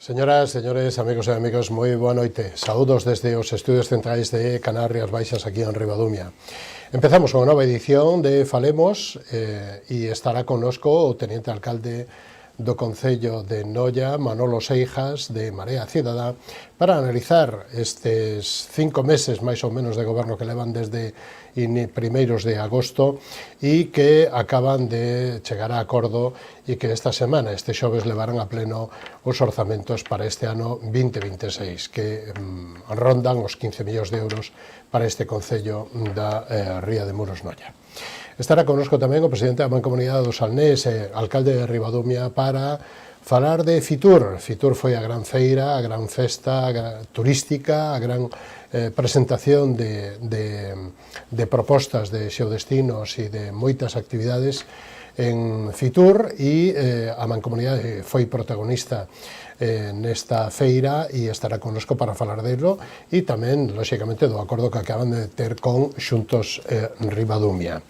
Señoras, señores, amigos e amigos, moi boa noite. Saúdos desde os estudios centrais de Canarias Baixas aquí en Ribadumia. Empezamos unha nova edición de Falemos e estará connosco o Teniente Alcalde do Concello de Noia, Manolo Seijas, de Marea Cidadá, para analizar estes 5 meses máis ou menos de goberno que levan desde primeiros de agosto e que acaban de chegar a acordo e que esta semana, este xoves, levarán a pleno os orzamentos para este ano 2026, que rondan os 15 millóns de euros para este Concello da Ría de Muros Noia. Estará connosco tamén o presidente da Mancomunidade do Salnés e alcalde de Ribadumia para falar de Fitur. Fitur foi a gran feira, a gran festa turística, a gran presentación de propostas de xeodestinos e de moitas actividades en Fitur e a Mancomunidade foi protagonista nesta feira e estará connosco para falar delo e tamén, lóxicamente, do acordo que acaban de ter con Xuntos Ribadumia.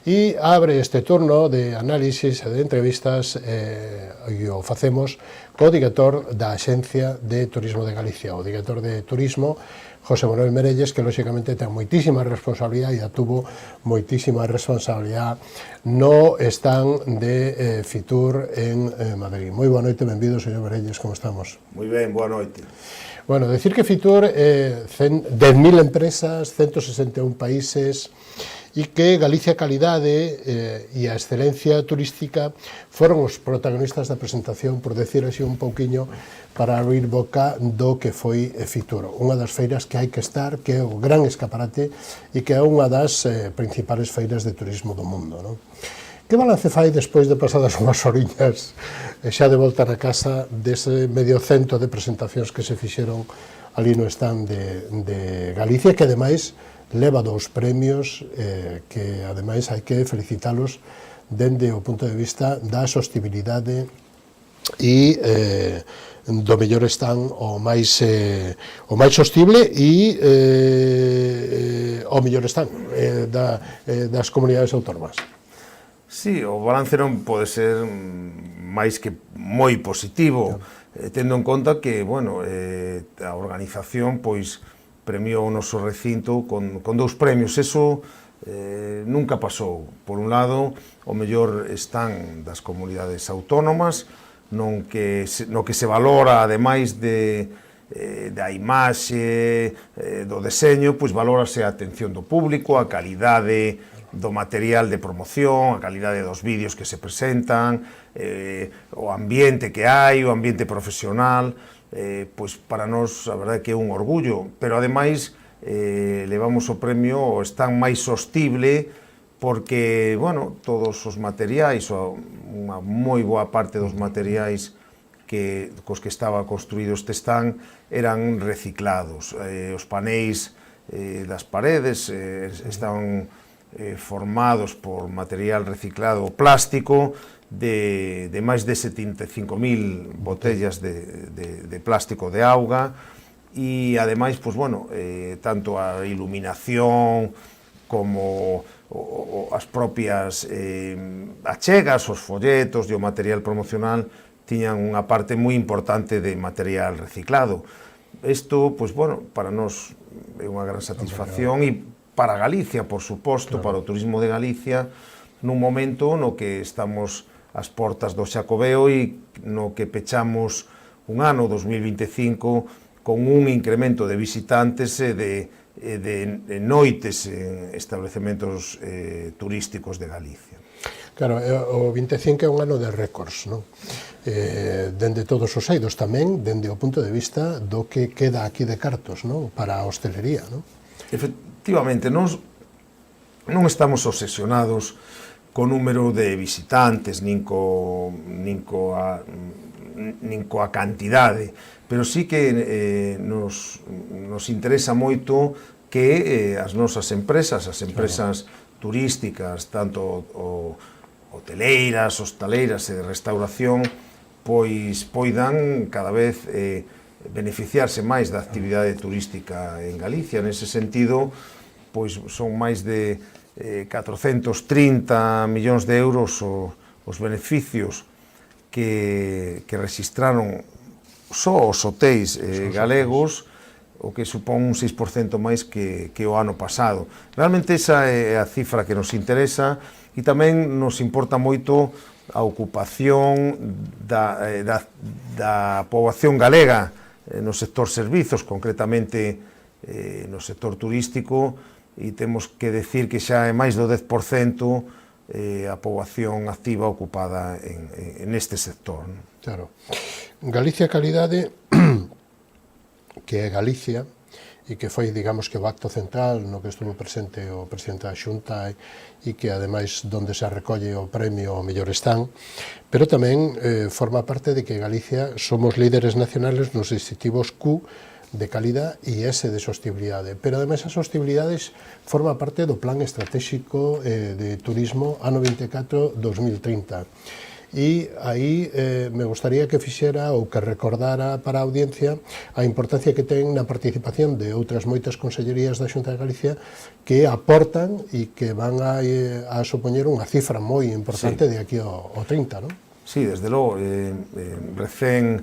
E abre este turno de análisis e de entrevistas e o facemos co director da Axencia de Turismo de Galicia, o director de Turismo, José Manuel Merelles, que lóxicamente ten moitísima responsabilidade e atuvo moitísima responsabilidade no stand de Fitur en Madrid. Moi boa noite, benvido, señor Merelles, como estamos? Moi ben, boa noite. Bueno, decir que Fitur 10.000 empresas, 161 países, e que Galicia Calidade e a excelencia turística foron os protagonistas da presentación, por decir así un pouquiño, para abrir boca do que foi Fitur, unha das feiras que hai que estar, que é o gran escaparate e que é unha das principales feiras de turismo do mundo, non? Que balance fai despois de pasadas unhas horiñas xa de volta na casa dese medio cento de presentacións que se fixeron ali no stand de Galicia, que ademais leva 2 premios que ademais hai que felicitalos dende o punto de vista da sostibilidade e do mellor stand o máis sostible e o mellor stand das comunidades autónomas. Sí, o balance non pode ser máis que moi positivo, tendo en conta que, bueno, a organización, pois, premiou o noso recinto con 2 premios. Eso nunca pasou. Por un lado, o mellor stand das comunidades autónomas, no que se valora, ademais da imaxe, do deseño, pois valórase a atención do público, a calidade do material de promoción, a calidade dos vídeos que se presentan, o ambiente que hai, o ambiente profesional. Pois para nós a verdade que é un orgullo, pero ademais levamos o premio ao stand máis sostible porque, bueno, todos os materiais, unha moi boa parte dos materiais cos que estaba construído este stand eran reciclados. Os paneis das paredes estaban formados por material reciclado plástico de máis de 75.000 botellas de plástico de auga e ademais, pois, bueno, tanto a iluminación como as propias achegas, os folletos e o material promocional tiñan unha parte moi importante de material reciclado. Isto, pois, bueno, para nós é unha gran satisfacción e para Galicia, por suposto, para o turismo de Galicia, nun momento no que estamos ás portas do Xacobeo e no que pechamos un ano 2025 con un incremento de visitantes e de noites en establecementos turísticos de Galicia. Claro, o 25 é un ano de récords, non? Dende todos os eidos tamén, dende o punto de vista do que queda aquí de cartos, non? Para a hostelería, non? Efectivamente, nós non estamos obsesionados co número de visitantes, nin coa cantidade, pero sí que nos interesa moito que as nosas empresas, as empresas turísticas, tanto hoteleiras, hostaleiras e de restauración, pois poidan cada vez beneficiarse máis da actividade turística en Galicia. Nese sentido, pois son máis de 430 millóns de euros os beneficios que registraron só os hotéis galegos, o que supón un 6% máis que o ano pasado. Realmente esa é a cifra que nos interesa, e tamén nos importa moito a ocupación da poboación galega no sector servizos, concretamente no sector turístico, e temos que decir que xa é máis do 10% a poboación activa ocupada neste sector. Claro. Galicia Calidade, que é Galicia, e que foi, digamos, que o acto central no que estuvo presente o presidente da Xunta e que, ademais, donde se recolle o premio ao mellor stand, pero tamén forma parte de que Galicia somos líderes nacionales nos distintivos Q de calidad e S de sostibilidade, pero ademais a sostibilidade forma parte do Plan Estratégico de Turismo ano 24-2030. E aí me gustaría que fixera ou que recordara para a audiencia a importancia que ten na participación de outras moitas consellerías da Xunta de Galicia que aportan e que van a supoñer unha cifra moi importante de aquí ao 30, non? Sí, desde logo, recén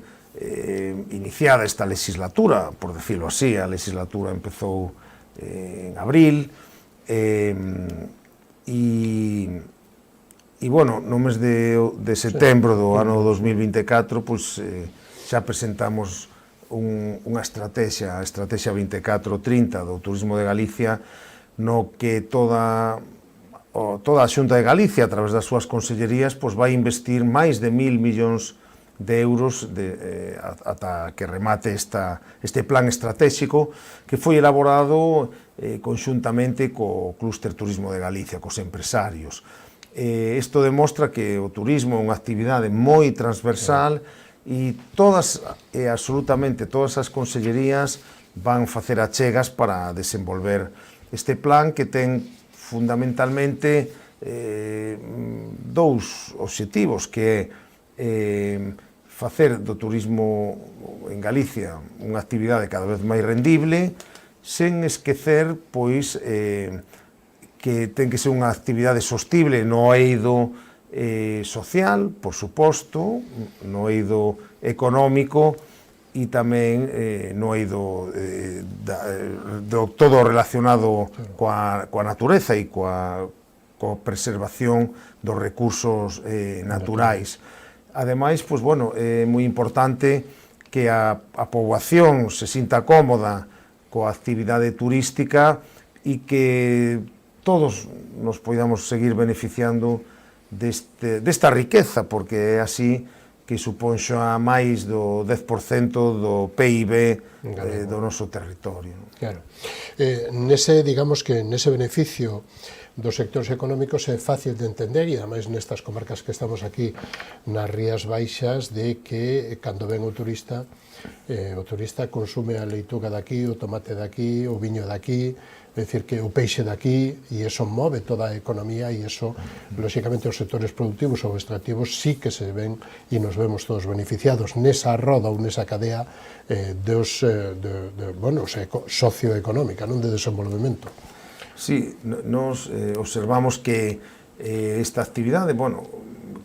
iniciada esta legislatura, por decirlo así, a legislatura empezou en abril, e, bueno, no mes de setembro do ano 2024, pois, xa presentamos unha estrategia, a Estrategia 24-30 do Turismo de Galicia, no que toda a Xunta de Galicia, a través das súas consellerías, pois vai investir máis de 1.000 millóns de euros ata que remate este plan estratégico que foi elaborado conxuntamente co Clúster Turismo de Galicia, cos empresarios. Isto demostra que o turismo é unha actividade moi transversal e absolutamente todas as consellerías van facer achegas para desenvolver este plan que ten fundamentalmente dous obxectivos, que é facer do turismo en Galicia unha actividade cada vez máis rendible, sen esquecer, pois, que ten que ser unha actividade sostible no eido social, por suposto, no eido económico e tamén no eido todo relacionado coa natureza e coa preservación dos recursos naturais. Ademais, pois, bueno, é moi importante que a poboación se sinta cómoda coa actividade turística e que todos nos podamos seguir beneficiando desta riqueza, porque é así que supón xa máis do 10% do PIB do noso territorio. Claro. Digamos que nese beneficio dos sectores económicos é fácil de entender, e ademais nestas comarcas que estamos aquí nas Rías Baixas, de que cando ven o turista consume a leituga daqui, o tomate daqui, o viño daqui, é dicir, que o peixe daqui, e iso move toda a economía, e iso, lóxicamente, os sectores productivos ou extractivos sí que se ven e nos vemos todos beneficiados nesa roda ou nesa cadea socioeconómica, non de desenvolvemento. Sí, nos observamos que esta actividade, bueno,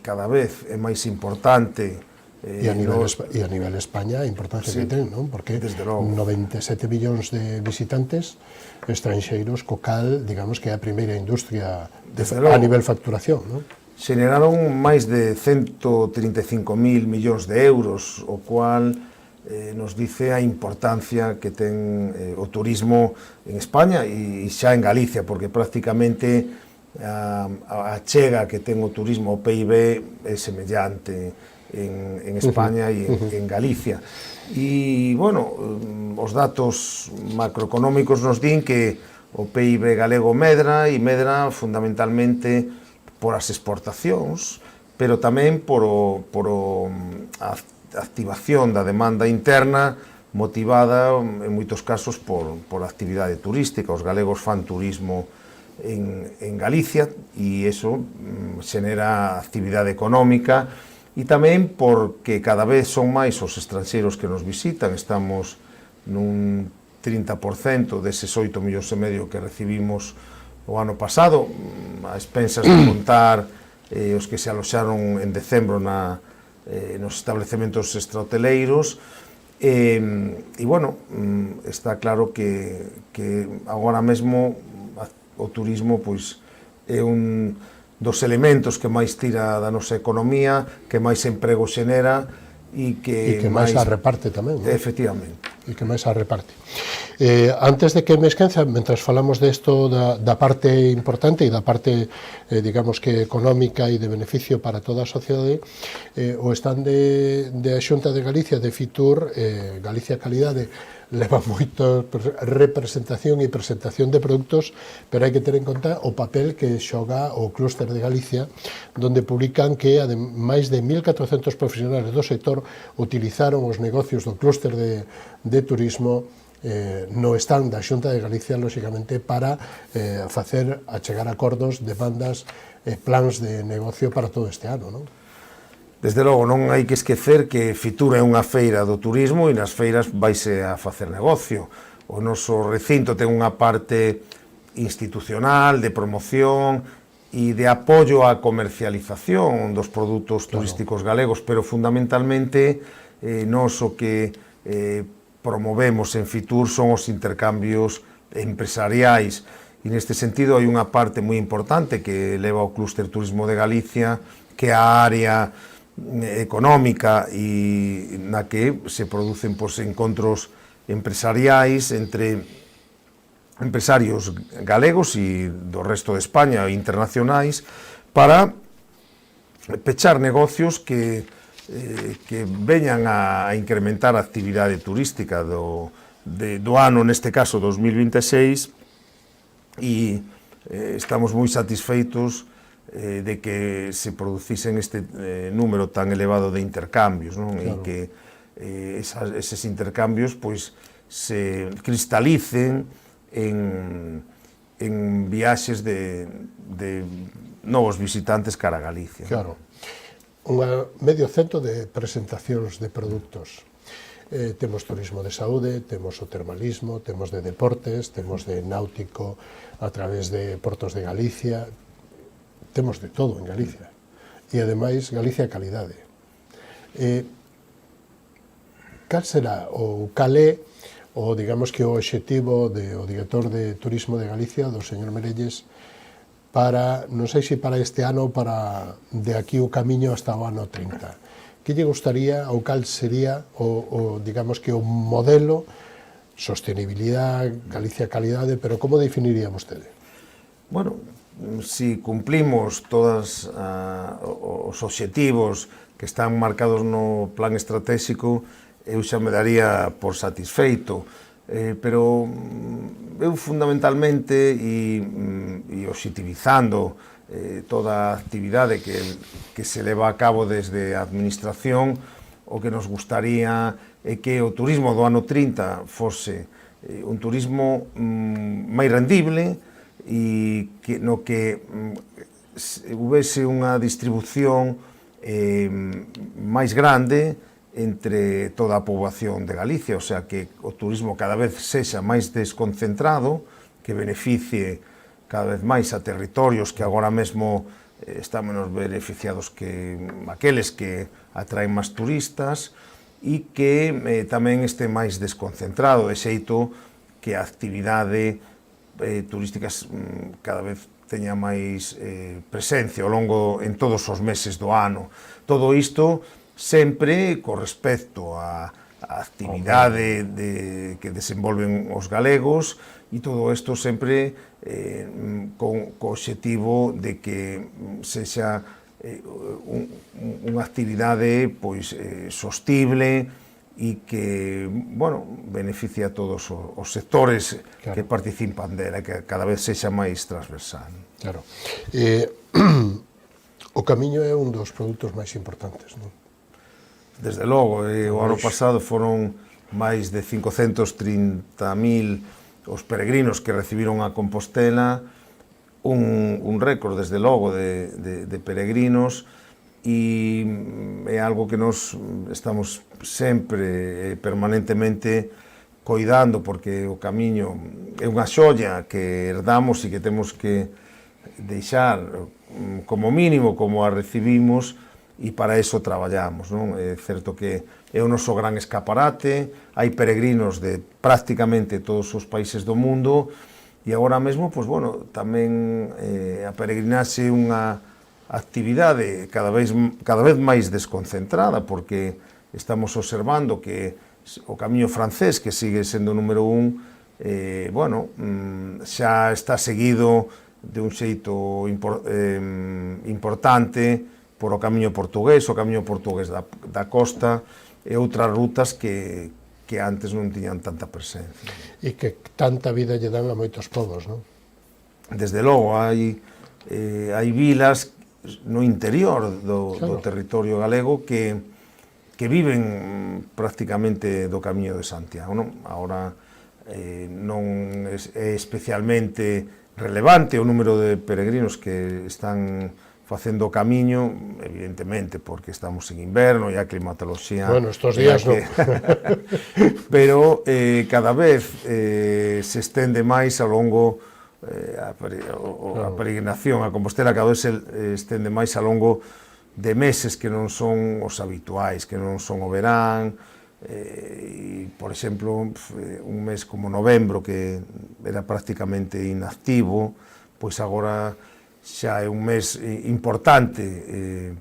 cada vez é máis importante. E a nivel España a importancia que ten, non? Porque 97 millóns de visitantes estranxeiros, co cal, digamos que é a primeira industria a nivel facturación, non? Xeneraron máis de 135.000 millóns de euros, o cual nos dice a importancia que ten o turismo en España e xa en Galicia, porque prácticamente a chega que ten o turismo ao PIB é semellante en España e en Galicia. E, bueno, os datos macroeconómicos nos din que o PIB galego medra, e medra fundamentalmente por as exportacións, pero tamén por a activación da demanda interna motivada, en moitos casos, por a actividade turística. Os galegos fan turismo en Galicia e iso xenera actividade económica, e tamén porque cada vez son máis os estranxeiros que nos visitan. Estamos nun 30% deses 8,5 millóns que recibimos o ano pasado, a expensas de contar os que se aloxaron en decembro nos establecementos extrahoteleiros, E, bueno, está claro que agora mesmo o turismo pois é un dos elementos que máis tira da nosa economía, que máis emprego xenera e que máis a reparte tamén, non? Efectivamente. E que máis a reparte. Antes de que me esquenza, mentras falamos desto da parte importante e da parte, digamos que económica e de beneficio para toda a sociedade, o stand de a Xunta de Galicia, de Fitur, Galicia Calidade, leva moita representación e presentación de produtos, pero hai que ter en conta o papel que xoga o Clúster de Galicia, donde publican que máis de 1.400 profesionales do sector utilizaron os negocios do Clúster de turismo no stand da Xunta de Galicia, lóxicamente, para facer achegar acordos, demandas, plans de negocio para todo este ano, non? Desde logo, non hai que esquecer que Fitur é unha feira do turismo e nas feiras vaise a facer negocio. O noso recinto ten unha parte institucional, de promoción e de apoio á comercialización dos produtos turísticos galegos, pero fundamentalmente nós o que promovemos en Fitur son os intercambios empresariais. E neste sentido hai unha parte moi importante que leva o Clúster Turismo de Galicia, que é a área económica e na que se producen encontros empresariais entre empresarios galegos e do resto de España e internacionais para pechar negocios que veñan a incrementar a actividade turística do ano, neste caso 2026, e estamos moi satisfeitos de que se producisen este número tan elevado de intercambios, non? Claro. E que eses intercambios pois se cristalicen en viaxes de novos visitantes cara a Galicia. Claro. Medio cento de presentacións de produtos. Temos turismo de saúde, temos o termalismo, temos de deportes, temos de náutico a través de Portos de Galicia. Temos de todo en Galicia, e ademais Galicia Calidade. Cal será ou cal é o, digamos que o obxectivo do director de Turismo de Galicia, do señor Merelles, para, non sei se para este ano ou para de aquí o camiño hasta o ano 30. Que lle gustaría ou cal sería o digamos que o modelo, sostenibilidade, Galicia Calidade, pero como definiría vostede? Bueno, si cumplimos todos os obxectivos que están marcados no plan estratégico, eu xa me daría por satisfeito, pero eu fundamentalmente e obxectivizando toda a actividade que se leva a cabo desde a administración, o que nos gustaría é que o turismo do ano 30 fose un turismo máis rendible, e no que houvese unha distribución máis grande entre toda a poboación de Galicia, o sea, que o turismo cada vez sexa máis desconcentrado, que beneficie cada vez máis a territorios que agora mesmo están menos beneficiados que aqueles que atraen máis turistas, e que tamén este máis desconcentrado, de xeito que a actividade turística cada vez teña máis presencia ao longo en todos os meses do ano. Todo isto sempre con respecto á actividade que desenvolven os galegos, e todo isto sempre co obxectivo de que sexa unha actividade pois sostible e que, bueno, beneficia a todos os sectores que participan dela, que cada vez sexa máis transversal. Claro. O camiño é un dos produtos máis importantes, non? Desde logo, o ano pasado foron máis de 530.000 os peregrinos que recibiron a Compostela, un récord, desde logo, de peregrinos, e é algo que nos estamos sempre, permanentemente, coidando, porque o camiño é unha xolla que herdamos e que temos que deixar como mínimo como a recibimos, e para eso traballamos, non? É certo que é o noso gran escaparate, hai peregrinos de prácticamente todos os países do mundo, e agora mesmo, pois, bueno, tamén a peregrinaxe é unha actividade cada vez máis desconcentrada, porque estamos observando que o camiño francés, que sigue sendo o número 1, bueno, xa está seguido de un xeito importante por o camiño portugués da costa e outras rutas que antes non tiñan tanta presencia. E que tanta vida lle dan a moitos povos, non? Desde logo, hai vilas no interior do territorio galego que viven prácticamente do Camiño de Santiago, non? Agora non é especialmente relevante o número de peregrinos que están facendo o camiño, evidentemente, porque estamos en inverno e a climatoloxía... Bueno, estos días non. Pero cada vez se estende máis ao longo a peregrinación a Compostela, cada vez se estende máis ao longo de meses que non son os habituais, que non son o verán, e, por exemplo, un mes como novembro, que era prácticamente inactivo, pois agora xa é un mes importante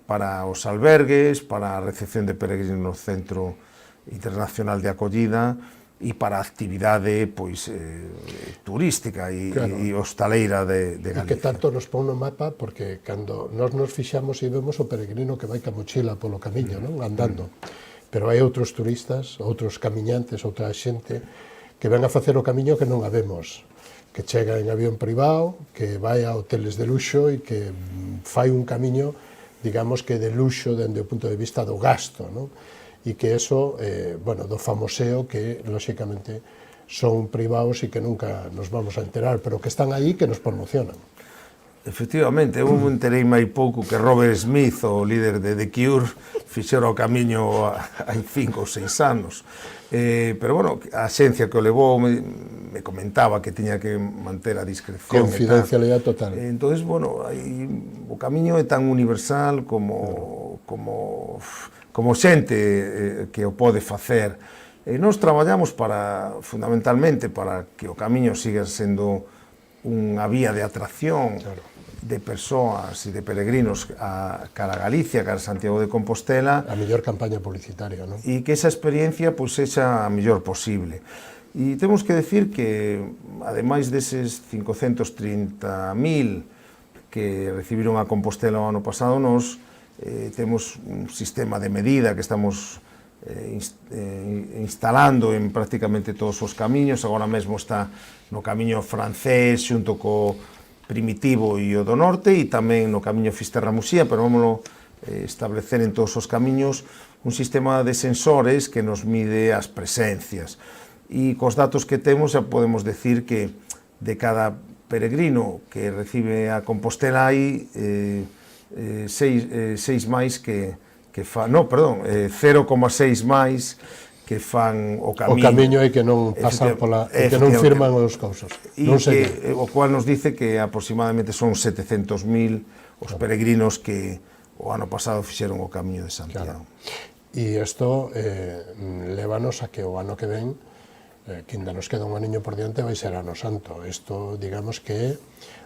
para os albergues, para a recepción de peregrinos no Centro Internacional de Acollida e para a actividade pois, turística e hostaleira de Galicia. E que tanto nos pon no mapa, porque cando nós nos fixamos e vemos o peregrino que vai ca mochila polo camiño, non? Andando. Pero hai outros turistas, outros camiñantes, outra xente que ven a facer o camiño que non a vemos, que chega en avión privado, que vai a hoteles de luxo e que fai un camiño, digamos que de luxo dende o punto de vista do gasto, non? E que eso, bueno, do famoseo que, lóxicamente, son privados e que nunca nos vamos a enterar, pero que están aí que nos promocionan. Efectivamente, eu me enterei mai pouco que Robert Smith, o líder de The Cure, fixera o camiño hai 5 ou 6 anos. Pero, bueno, a xencia que o levou me comentaba que tiña que manter a discreción. Confidencialidade total. Entón, bueno, o camiño é tan universal como xente que o pode facer. Nós traballamos fundamentalmente para que o camiño siga sendo unha vía de atracción de persoas e de peregrinos cara a Galicia, cara a Santiago de Compostela. A mellor campaña publicitaria, non? E que esa experiencia pois sexa a mellor posible. E temos que decir que, ademais deses 530.000 que recibiron a Compostela o ano pasado, nós temos un sistema de medida que estamos instalando en prácticamente todos os camiños. Agora mesmo está no camiño francés xunto co Primitivo e o do norte, e tamén no camiño Fisterra-Muxía, pero vamos establecer en todos os camiños un sistema de sensores que nos mide as presencias. E cos datos que temos xa podemos decir que de cada peregrino que recibe a Compostela hai 0,6 máis que fan o camiño. O camiño é que non pasan pola, que non firman os cousos. O cual nos dice que aproximadamente son 700.000 os peregrinos que o ano pasado fixeron o camiño de Santiago. E isto lévanos a que o ano que ven, que ainda nos queda un aniño por diante, vai ser ano santo. Isto, digamos que é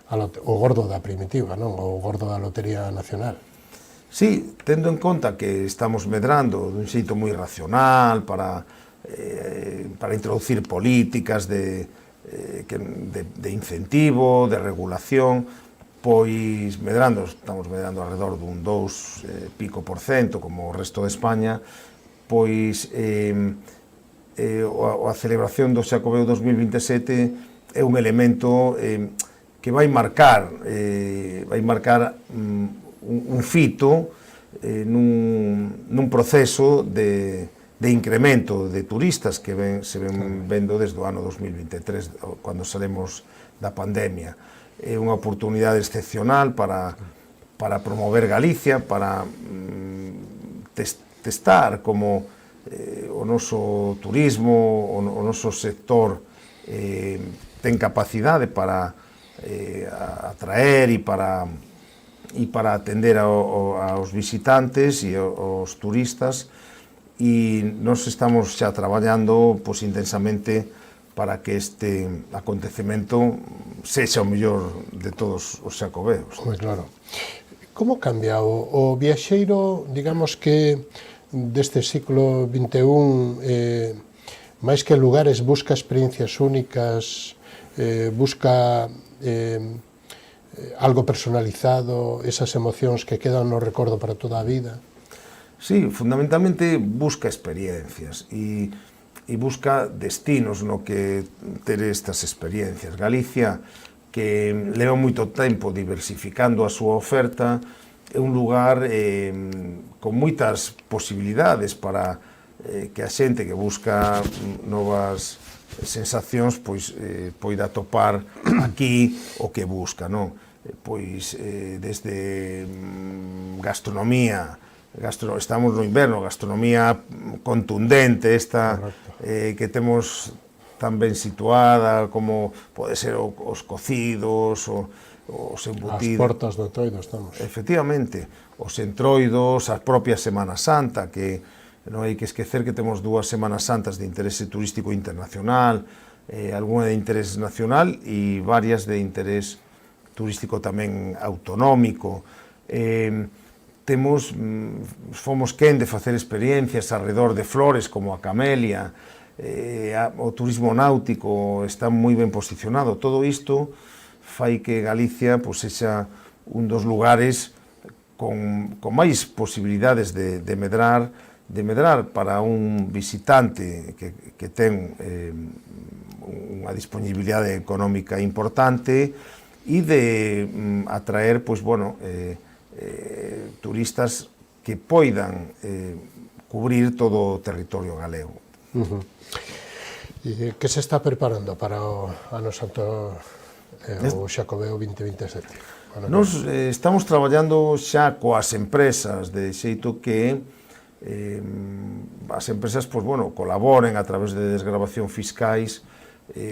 o gordo da primitiva, non? O gordo da Lotería Nacional. Sí, tendo en conta que estamos medrando dun xeito moi racional para introducir políticas de incentivo, de regulación, pois estamos medrando alrededor dun 2% como o resto de España, pois a celebración do Xacobeo 2027 é un elemento que vai marcar un fito nun proceso de incremento de turistas que se ven vendo desde o ano 2023, cando salimos da pandemia. É unha oportunidade excepcional para promover Galicia, para testar como o noso turismo, o noso sector ten capacidade para atraer e para atender aos visitantes e aos turistas, e nós estamos xa traballando pois, intensamente para que este acontecemento sexa o mellor de todos os xacobeos. Moi claro. Como cambia o viaxeiro, digamos que deste siglo XXI, máis que lugares, busca experiencias únicas, busca algo personalizado, esas emocións que quedan no recordo para toda a vida? Sí, fundamentalmente busca experiencias e busca destinos no que ter estas experiencias. Galicia, que leva moito tempo diversificando a súa oferta, é un lugar con moitas posibilidades para que a xente que busca novas sensacións pois poida atopar aquí o que busca, non? Pois desde gastronomía, estamos no inverno, gastronomía contundente, esta que temos tan ben situada como pode ser os cocidos, os embutidos. As portas do Entroido estamos. Efectivamente, os entroidos, a propia Semana Santa, que non hai que esquecer que temos 2 Semanas Santas de interese turístico internacional, algunha de interés nacional e varias de interés turístico tamén autonómico. Fomos quen de facer experiencias alrededor de flores como a camelia, o turismo náutico está moi ben posicionado. Todo isto fai que Galicia sexa un dos lugares con máis posibilidades de medrar para un visitante que ten unha disponibilidade económica importante e de atraer turistas que poidan cubrir todo o territorio galego. E que se está preparando para o Ano Santo o Xacobeo 2027? Nos estamos traballando xa coas empresas, de xeito que as empresas colaboren a través de desgravación fiscais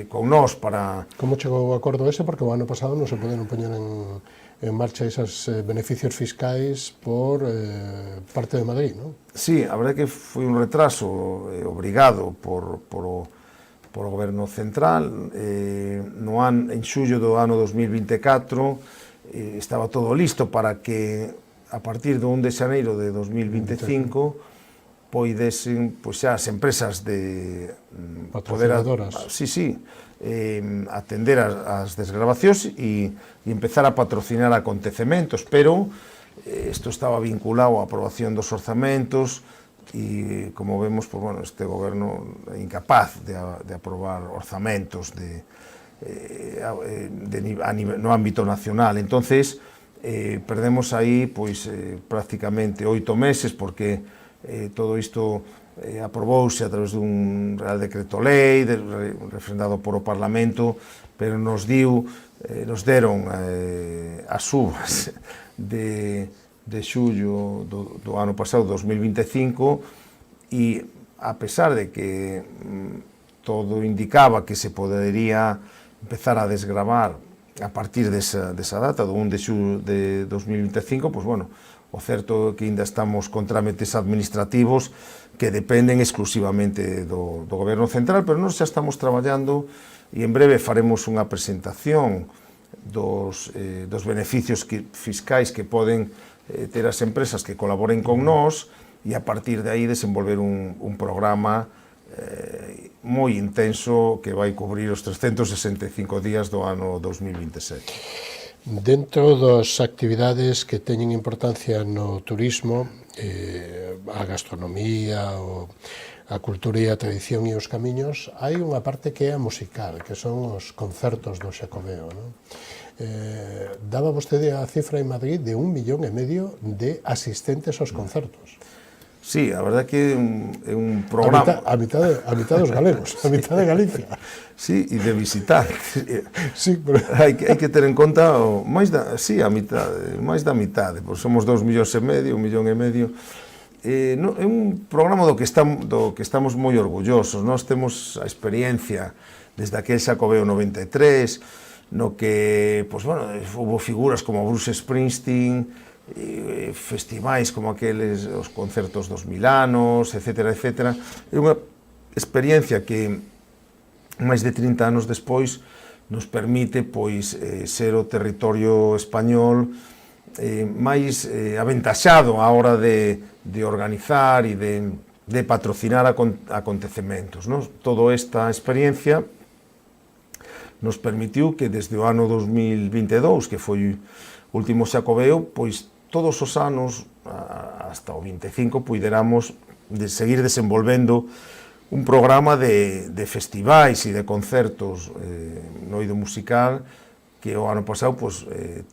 con nós para... Como chegou o acordo ese? Porque o ano pasado non se poderon poñer en marcha esos beneficios fiscais por parte de Madrid, non? Sí, a verdade que foi un retraso obrigado por o goberno central. En xullo do ano 2024 estaba todo listo para que a partir do 1 de xaneiro de 2025 poidesen xa as empresas de patrocinadoras. Atender as desgravacións e empezar a patrocinar acontecementos, pero isto estaba vinculado á aprobación dos orzamentos e, como vemos, este goberno é incapaz de aprobar orzamentos no ámbito nacional. Entonces, perdemos aí prácticamente 8 meses, porque todo isto aprobouse a través dun Real Decreto Lei, refrendado por o Parlamento, pero nos deron as uvas de xullo do ano pasado, 2025, e a pesar de que todo indicaba que se podería empezar a desgravar a partir desa data, do 1 de xullo de 2025, o certo é que ainda estamos con trámites administrativos que dependen exclusivamente do goberno central, pero nós xa estamos traballando e en breve faremos unha presentación dos beneficios fiscais que poden ter as empresas que colaboren con nós e a partir de aí desenvolver un programa moi intenso que vai cubrir os 365 días do ano 2027. Dentro das actividades que teñen importancia no turismo, a gastronomía, a cultura e a tradición e os camiños, hai unha parte que é a musical, que son os concertos do Xacobeo, non? Daba vostede a cifra en Madrid de 1,5 millón de asistentes aos concertos. Sí, a verdade que é un programa... A mitad dos galegos, a mitad de Galicia. Sí, e de visitantes. Sí, pero... Hai que ter en conta máis da mitade, porque somos 2,5 millóns, 1,5 millón. É un programa do que estamos moi orgullosos. Nós temos a experiencia desde aquel Xacobeo 93, no que, houve figuras como Bruce Springsteen, festivais como aqueles, os concertos dos Milanos, etcétera, etcétera. É unha experiencia que máis de 30 anos despois nos permite pois ser o territorio español máis aventaxado á hora de organizar e de patrocinar acontecementos, non? Toda esta experiencia nos permitiu que desde o ano 2022, que foi o último Xacobeo, pois todos os anos, hasta o 25, puideramos seguir desenvolvendo un programa de festivais e de concertos no eido musical que o ano pasado pois,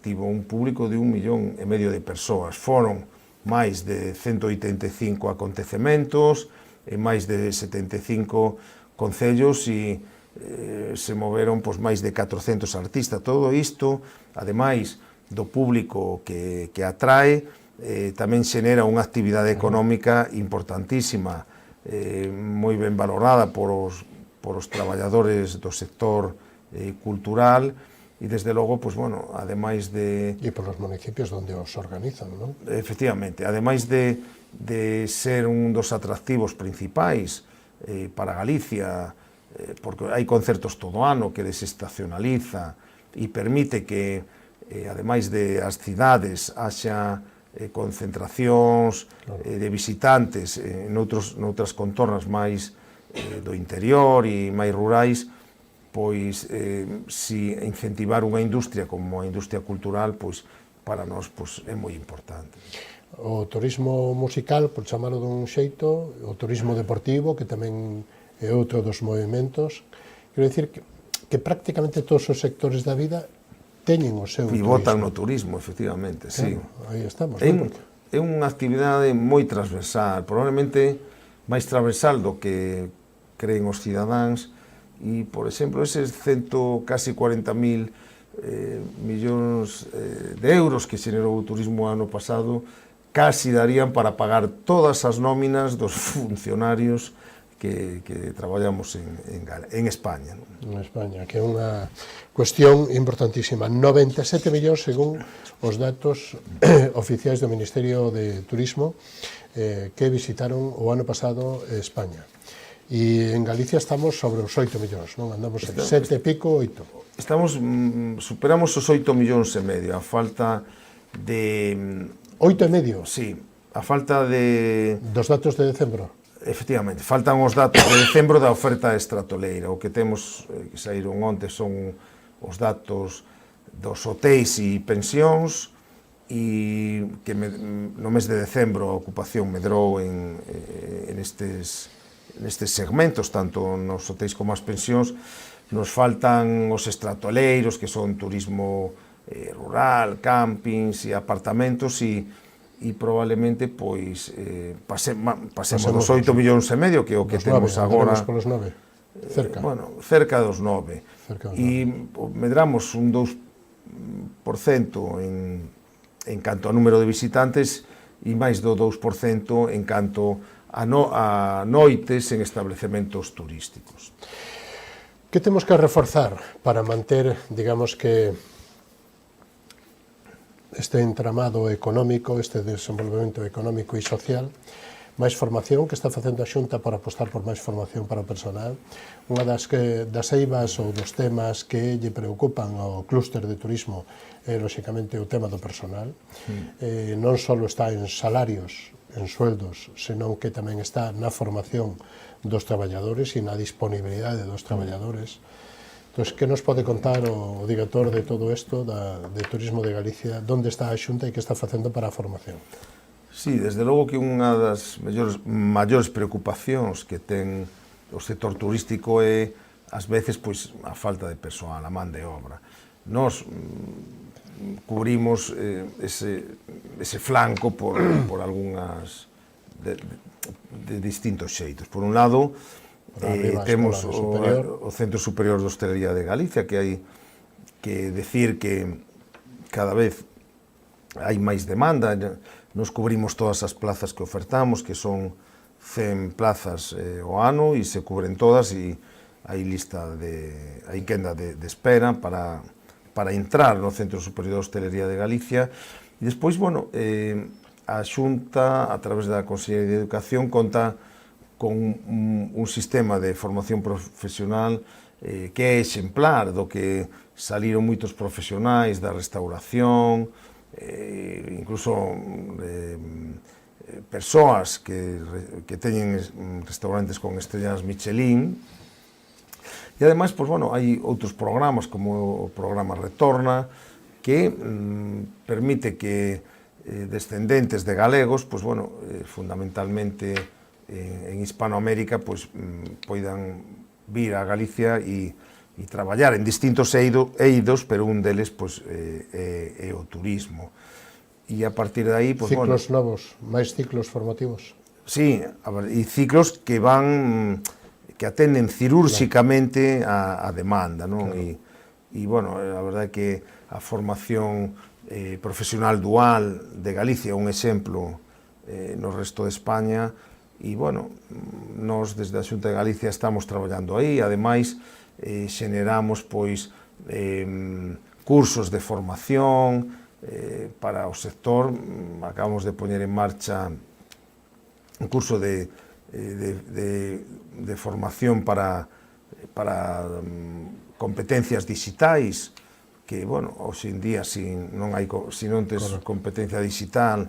tivo un público de 1,5 millón de persoas. Foron máis de 185 acontecementos e máis de 75 concellos e se moveron pois, máis de 400 artistas. Todo isto, ademais do público que atrae, tamén xenera unha actividade económica importantísima, moi ben valorada por os traballadores do sector cultural e, desde logo, pues, bueno, ademais de... E por os municipios onde os organizan, non? Efectivamente, ademais de ser un dos atractivos principais para Galicia, porque hai concertos todo ano que desestacionaliza e permite que, ademais de as cidades, haxa concentracións de visitantes noutras contornas máis do interior e máis rurais, pois si incentivar unha industria como a industria cultural, pois para nós pois, é moi importante. O turismo musical, por chamalo dun xeito, o turismo deportivo, que tamén é outro dos movimentos, quero dicir que prácticamente todos os sectores da vida teñen o seu pivotan turismo. no turismo, efectivamente, sí. Aí estamos. É unha actividade moi transversal, probablemente máis transversal do que creen os cidadáns, e, por exemplo, eses casi 40.000 millóns de euros que xenerou o turismo ano pasado casi darían para pagar todas as nóminas dos funcionarios que traballamos en España. En España, que é unha cuestión importantísima. 97 millóns según os datos oficiais do Ministerio de Turismo que visitaron o ano pasado España. E en Galicia estamos sobre os 8 millóns, non? Andamos en 7 e pico, 8. Superamos os 8 millóns e medio, a falta de... 8 e medio? Sí, a falta de... Dos datos de decembro? Efectivamente, faltan os datos de decembro da oferta estratoleira. O que temos, que saíron onte, son os datos dos hotéis e pensións, e que no mes de decembro a ocupación medrou en estes segmentos, tanto nos hotéis como as pensións. Nos faltan os estratoleiros, que son turismo rural, campings e apartamentos, e probablemente pois pasemos dos 8 millóns e medio, que é o que temos agora. Polos 9? Cerca? Bueno, cerca dos 9. E medramos un 2% en canto a número de visitantes e máis do 2% en canto a noites en establecementos turísticos. Que temos que reforzar para manter, digamos que, este entramado económico, este desenvolvemento económico e social? Máis formación, que está facendo a Xunta para apostar por máis formación para o personal. Unha das eivas ou dos temas que lle preocupan ao clúster de turismo é, lóxicamente, o tema do personal. Non só está en salarios, en sueldos, senón que tamén está na formación dos traballadores e na disponibilidade dos traballadores. Entón, que nos pode contar o director de todo isto, de Turismo de Galicia, onde está a Xunta e que está facendo para a formación? Sí, desde logo que unha das maiores preocupacións que ten o sector turístico é, ás veces, pois, a falta de persoal, a man de obra. Nós cubrimos ese flanco por algunhas de distintos xeitos. Por un lado, temos o Centro Superior de Hostelería de Galicia, que hai que decir que cada vez hai máis demanda. Nos cubrimos todas as plazas que ofertamos, que son 100 plazas ao ano, e se cubren todas, e hai quenda de espera para entrar no Centro Superior de Hostelería de Galicia. E despois, bueno, a Xunta, a través da Consellería de Educación, conta con un sistema de formación profesional que é exemplar, do que saliron moitos profesionais da restauración, incluso persoas que teñen restaurantes con estrellas Michelin. E ademais, pois, bueno, hai outros programas como o programa Retorna, que permite que descendentes de galegos, pois, bueno, fundamentalmente en Hispanoamérica, pois, poidan vir a Galicia e traballar en distintos eidos, pero un deles, pois, é o turismo. E a partir de aí, pois, ciclos novos, máis ciclos formativos. Sí, e ciclos que van, que atenden cirúrxicamente a demanda, non? E, bueno, a verdade é que a formación profesional dual de Galicia é un exemplo no resto de España. E, bueno, nós desde a Xunta de Galicia estamos traballando aí, ademais xeneramos, pois, cursos de formación para o sector. Acabamos de poñer en marcha un curso de formación para competencias digitais, que, bueno, hoxe en día, se non tes competencia digital,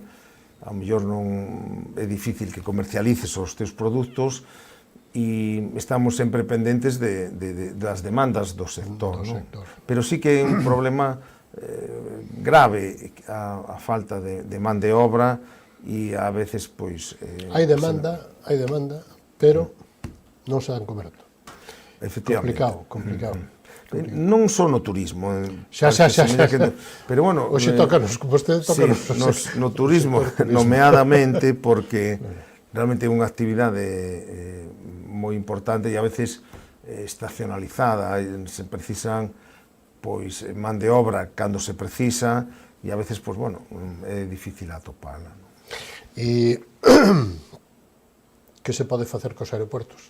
ao mellor non é difícil que comercialices os teus produtos, e estamos sempre pendentes das demandas do sector. Pero sí que é un problema grave a falta de man de obra, e a veces, pois... Hai demanda, pero non se dan coberto. Efectivamente. Complicado. Non só no turismo. Xa. Pero, bueno... Hoxe tócanos, vostede tócanos. Sí, no turismo, nomeadamente, porque realmente é unha actividade moi importante e a veces estacionalizada. Se precisan, pois, man de obra cando se precisa, e a veces, pois, bueno, é difícil atopala. E que se pode facer cos aeroportos?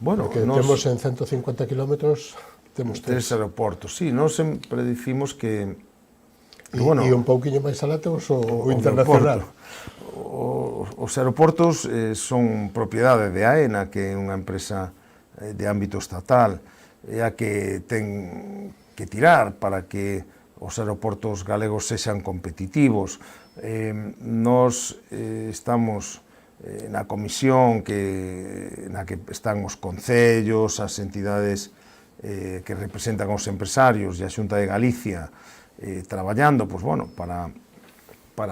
Bueno, porque temos en 150 kilómetros, temos tres aeroportos. Sí, nós sempre dicimos que... E un pouquiño máis alá temos o internacional. Os aeroportos son propiedade de AENA, que é unha empresa de ámbito estatal, e a que ten que tirar para que os aeroportos galegos sexan competitivos. Nós estamos na comisión na que están os concellos, as entidades que representan os empresarios e a Xunta de Galicia, traballando, pois, bueno, para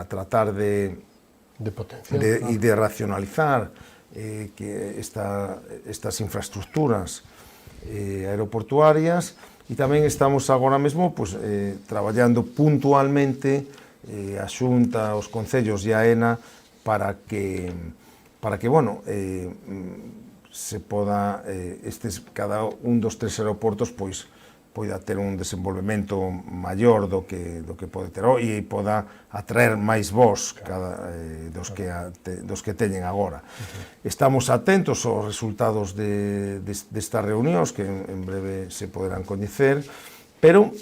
tratar de potenciar e de racionalizar que estas infraestructuras aeroportuarias, e tamén estamos agora mesmo, pois, traballando puntualmente a Xunta, os concellos e a AENA para que bueno, se poda cada un dos tres aeroportos, pois, poida ter un desenvolvemento maior do que pode ter e poda atraer máis voos dos que teñen agora. Estamos atentos aos resultados destas reunións, que en breve se poderán coñecer, pero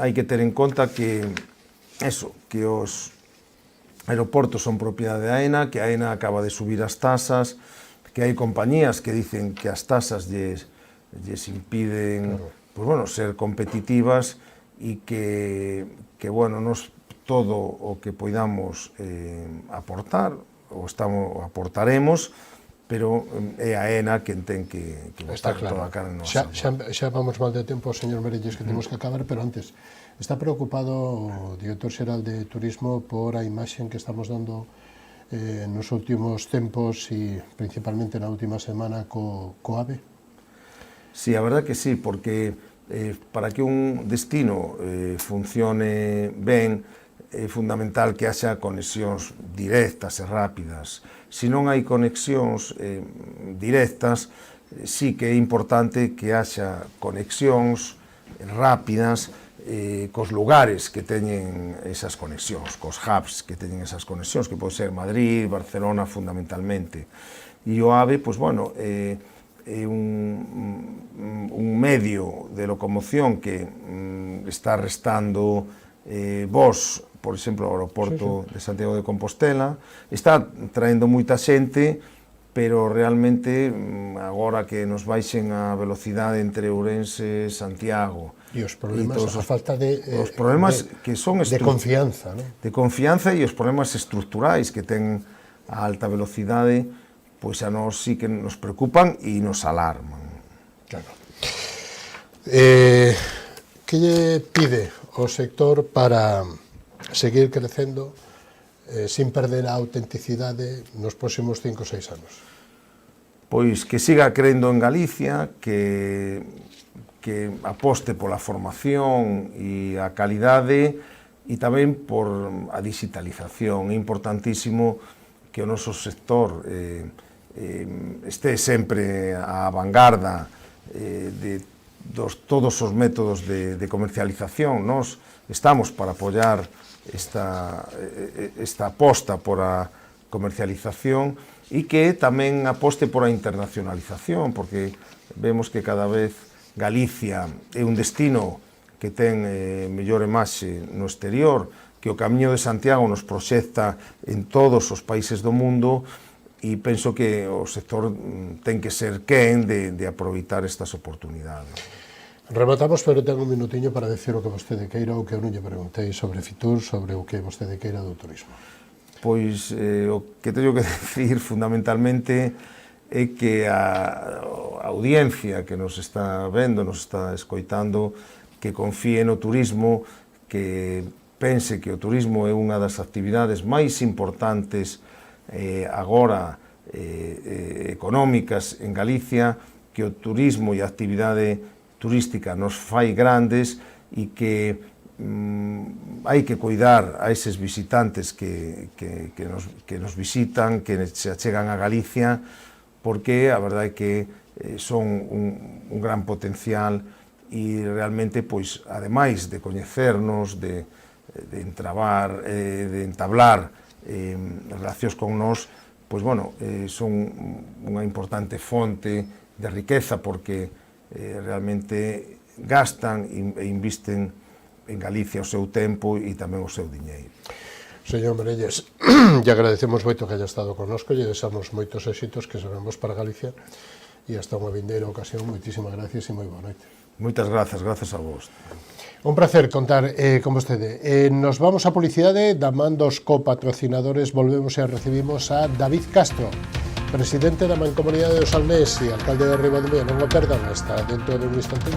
hai que ter en conta que os aeroportos son propiedade de AENA, que AENA acaba de subir as tasas, que hai compañías que dicen que as tasas lles impiden, pois, bueno, ser competitivas, e que bueno, nos todo o que poidamos aportar, aportaremos, pero é a AENA quen ten que botar toda a cara en nosa. Xa vamos mal de tempo, señor Merelles, que temos que acabar, pero antes, está preocupado o director xeral de Turismo por a imaxen que estamos dando nos últimos tempos e principalmente na última semana co AVE? Sí, a verdade que sí, porque para que un destino funcione ben é fundamental que haxa conexións directas e rápidas. Se non hai conexións directas, sí que é importante que haxa conexións rápidas cos lugares que teñen esas conexións, cos hubs que teñen esas conexións, que pode ser Madrid, Barcelona, fundamentalmente. E o AVE, pois, bueno, é un medio de locomoción que está restando voos por exemplo, o aeroporto de Santiago de Compostela, está traendo moita xente, pero realmente agora que nos baixen a velocidade entre Ourense e Santiago, e os problemas, a falta de os problemas que son de confianza, ¿no? De confianza e os problemas estruturais que ten a alta velocidade, pois a nós sí que nos preocupan e nos alarman. Claro. Que lle pide o sector para seguir crecendo sin perder a autenticidade nos próximos 5 ou 6 anos? Pois que siga crendo en Galicia, que aposte pola formación e a calidade e tamén por a digitalización. É importantísimo que o noso sector este sempre á vanguarda de todos os métodos de comercialización. Nos estamos para apoiar esta aposta por a comercialización e que tamén aposte por a internacionalización, porque vemos que cada vez Galicia é un destino que ten mellor imaxe no exterior, que o Camiño de Santiago nos proxecta en todos os países do mundo, e penso que o sector ten que ser quen de aproveitar estas oportunidades. Rematamos, pero ten un minutiño para decir o que vostede queira ou que eu non lle preguntei sobre Fitur, sobre o que vostede queira do turismo. Pois o que teño que decir fundamentalmente é que a audiencia que nos está vendo, nos está escoitando, que confíe no turismo, que pense que o turismo é unha das actividades máis importantes agora económicas en Galicia, que o turismo e a actividade turística nos fai grandes e que hai que cuidar a eses visitantes que nos visitan, que se achegan a Galicia, porque a verdade é que son un gran potencial e realmente, pois, ademais de coñecernos, de entablar relacións con nós, pois, bueno, son unha importante fonte de riqueza, porque realmente gastan e invisten en Galicia o seu tempo e tamén o seu diñeiro. Señor Merelles, lle agradecemos moito que haya estado connosco, lle desamos moitos éxitos que sabemos para Galicia e hasta unha vindeira ocasión. Moitísimas gracias e moi boa noite. Moitas grazas a vos. Un placer contar con vostede. Nos vamos a publicidade, da man dos copatrocinadores volvemos e recibimos a David Castro, presidente da Mancomunidade do Salnés e alcalde de Ribadumia. Non o perdan, hasta dentro de un instante.